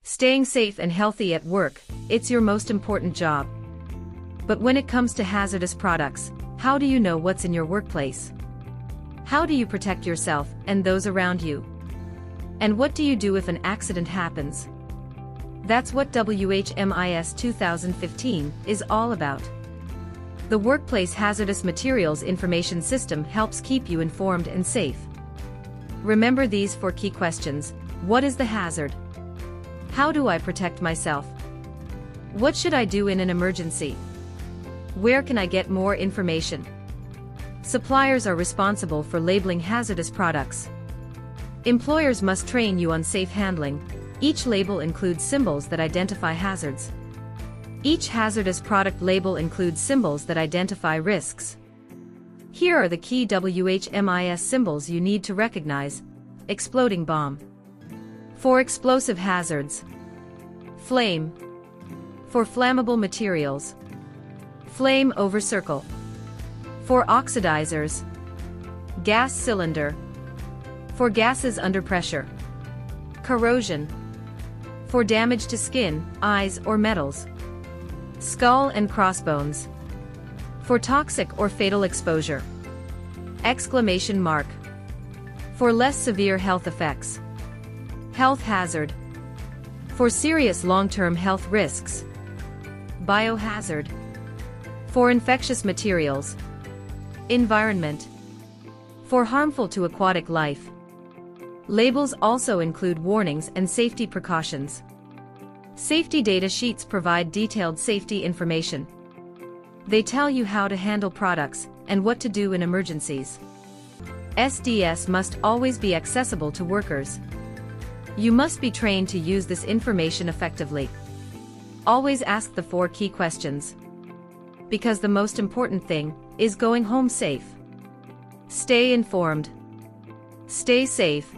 Staying safe and healthy at work, it's your most important job. But when it comes to hazardous products, how do you know what's in your workplace? How do you protect yourself and those around you? And what do you do if an accident happens? That's what WHMIS 2015 is all about. The Workplace Hazardous Materials Information System helps keep you informed and safe. Remember these 4 key questions. What is the hazard? How do I protect myself? What should I do in an emergency? Where can I get more information? Suppliers are responsible for labeling hazardous products. Employers must train you on safe handling. Each label includes symbols that identify hazards. Each hazardous product label includes symbols that identify risks. Here are the key WHMIS symbols you need to recognize. Exploding bomb. For explosive hazards. Flame. For flammable materials. Flame over circle. For oxidizers. Gas cylinder. For gases under pressure. Corrosion. For damage to skin, eyes or metals. Skull and crossbones. For toxic or fatal exposure. Exclamation mark. For less severe health effects. Health hazard. For serious long-term health risks. Biohazard. For infectious materials. Environment. For harmful to aquatic life. Labels also include warnings and safety precautions. Safety data sheets provide detailed safety information. They tell you how to handle products and what to do in emergencies. SDS must always be accessible to workers. You must be trained to use this information effectively. Always ask the 4 key questions. Because the most important thing is going home safe. Stay informed. Stay safe.